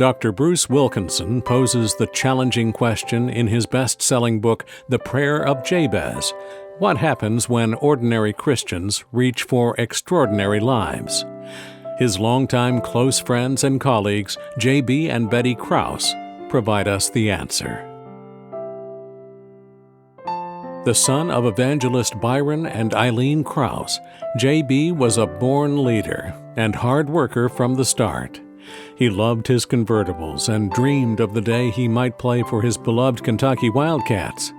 Dr. Bruce Wilkinson poses the challenging question in his best-selling book, The Prayer of Jabez: What happens when ordinary Christians reach for extraordinary lives? His longtime close friends and colleagues, J.B. and Bette Crouse, provide us the answer. The son of evangelist Byron and Eileen Crouse, J.B. was a born leader and hard worker from the start. He loved his convertibles and dreamed of the day he might play for his beloved Kentucky Wildcats.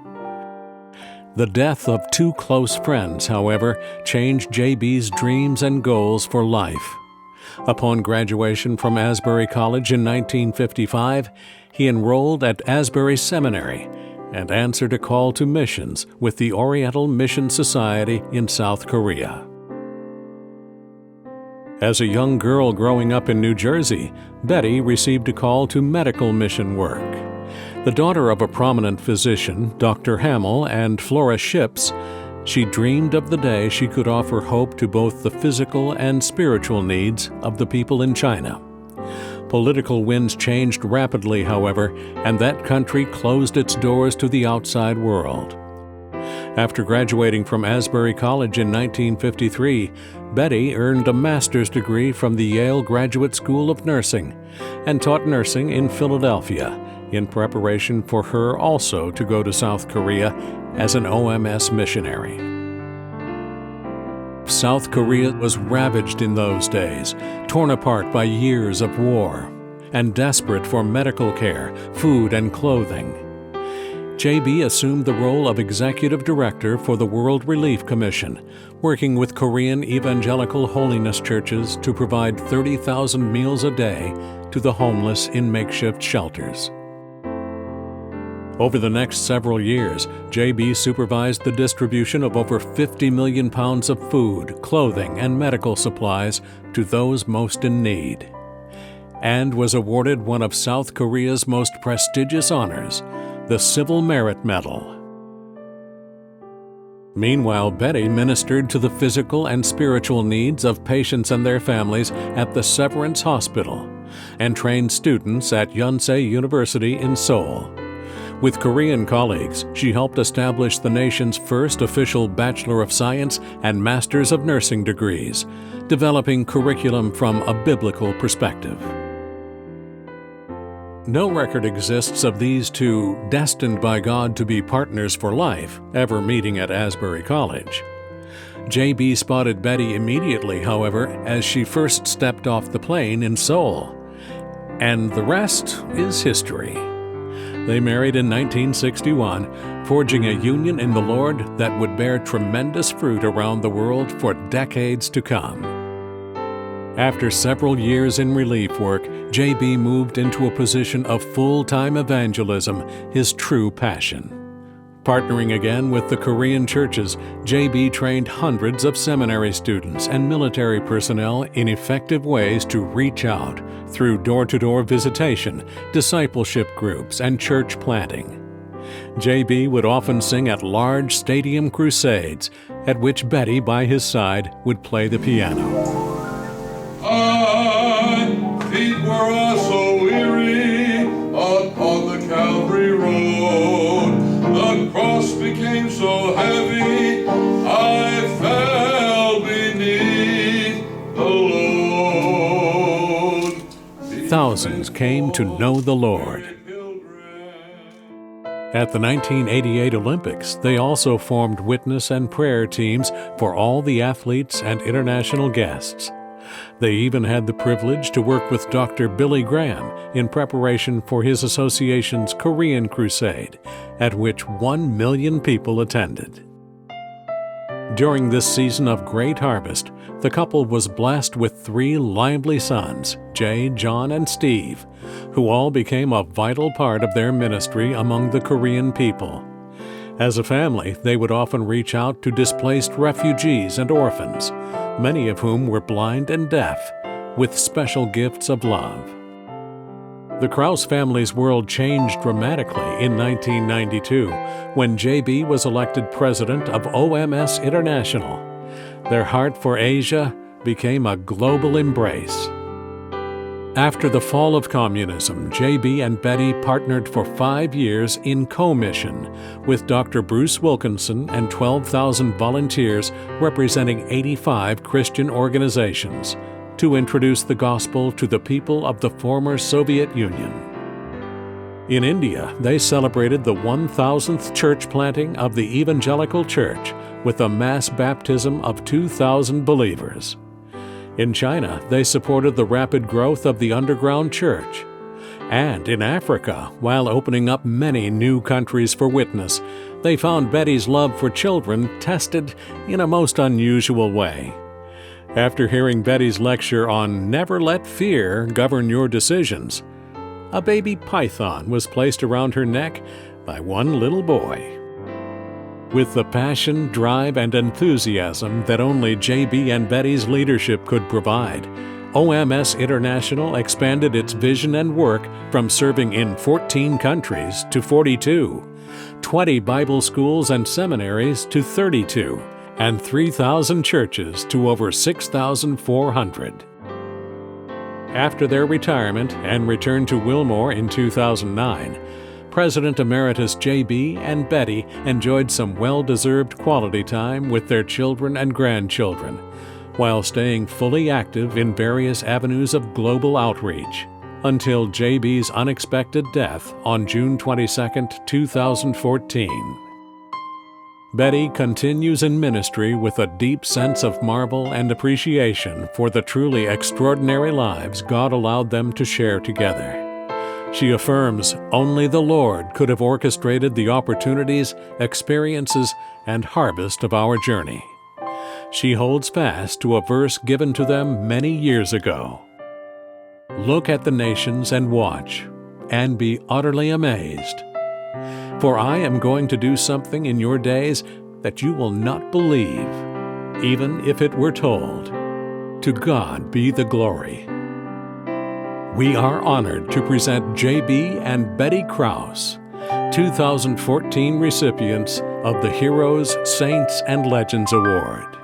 The death of two close friends, however, changed J.B.'s dreams and goals for life. Upon graduation from Asbury College in 1955, he enrolled at Asbury Seminary and answered a call to missions with the Oriental Mission Society in South Korea. As a young girl growing up in New Jersey, Bette received a call to medical mission work. The daughter of a prominent physician, Dr. Hamill and Flora Ships, she dreamed of the day she could offer hope to both the physical and spiritual needs of the people in China. Political winds changed rapidly, however, and that country closed its doors to the outside world. After graduating from Asbury College in 1953, Bette earned a master's degree from the Yale Graduate School of Nursing and taught nursing in Philadelphia in preparation for her also to go to South Korea as an OMS missionary. South Korea was ravaged in those days, torn apart by years of war, and desperate for medical care, food, and clothing. J.B. assumed the role of executive director for the World Relief Commission, working with Korean evangelical holiness churches to provide 30,000 meals a day to the homeless in makeshift shelters. Over the next several years, J.B. supervised the distribution of over 50 million pounds of food, clothing, and medical supplies to those most in need, and was awarded one of South Korea's most prestigious honors, the Civil Merit Medal. Meanwhile, Bette ministered to the physical and spiritual needs of patients and their families at the Severance Hospital and trained students at Yonsei University in Seoul. With Korean colleagues, she helped establish the nation's first official Bachelor of Science and Masters of Nursing degrees, developing curriculum from a biblical perspective. No record exists of these two, destined by God to be partners for life, ever meeting at Asbury College. J.B. spotted Bette immediately, however, as she first stepped off the plane in Seoul. And the rest is history. They married in 1961, forging a union in the Lord that would bear tremendous fruit around the world for decades to come. After several years in relief work, J.B. moved into a position of full-time evangelism, his true passion. Partnering again with the Korean churches, J.B. trained hundreds of seminary students and military personnel in effective ways to reach out through door-to-door visitation, discipleship groups, and church planting. J.B. would often sing at large stadium crusades, at which Bette, by his side, would play the piano. Feet were so weary upon the Calvary road. The cross became so heavy, I fell beneath the load. Thousands came to know the Lord. At the 1988 Olympics, they also formed witness and prayer teams for all the athletes and international guests. They even had the privilege to work with Dr. Billy Graham in preparation for his association's Korean Crusade, at which 1 million people attended. During this season of great harvest, the couple was blessed with 3 lively sons, Jay, John, and Steve, who all became a vital part of their ministry among the Korean people. As a family, they would often reach out to displaced refugees and orphans, many of whom were blind and deaf, with special gifts of love. The Crouse family's world changed dramatically in 1992 when J.B. was elected president of OMS International. Their heart for Asia became a global embrace. After the fall of communism, J.B. and Bette partnered for 5 years in co-mission with Dr. Bruce Wilkinson and 12,000 volunteers representing 85 Christian organizations to introduce the gospel to the people of the former Soviet Union. In India, they celebrated the 1,000th church planting of the Evangelical Church with a mass baptism of 2,000 believers. In China, they supported the rapid growth of the underground church. And in Africa, while opening up many new countries for witness, they found Bette's love for children tested in a most unusual way. After hearing Bette's lecture on Never Let Fear Govern Your Decisions, a baby python was placed around her neck by one little boy. With the passion, drive, and enthusiasm that only J.B. and Bette's leadership could provide, OMS International expanded its vision and work from serving in 14 countries to 42, 20 Bible schools and seminaries to 32, and 3,000 churches to over 6,400. After their retirement and return to Wilmore in 2009, President Emeritus J.B. and Bette enjoyed some well-deserved quality time with their children and grandchildren, while staying fully active in various avenues of global outreach, until J.B.'s unexpected death on June 22, 2014. Bette continues in ministry with a deep sense of marvel and appreciation for the truly extraordinary lives God allowed them to share together. She affirms only the Lord could have orchestrated the opportunities, experiences, and harvest of our journey. She holds fast to a verse given to them many years ago. Look at the nations and watch, and be utterly amazed. For I am going to do something in your days that you will not believe, even if it were told. To God be the glory. We are honored to present J.B. and Bette Crouse, 2014 recipients of the Heroes, Saints, and Legends Award.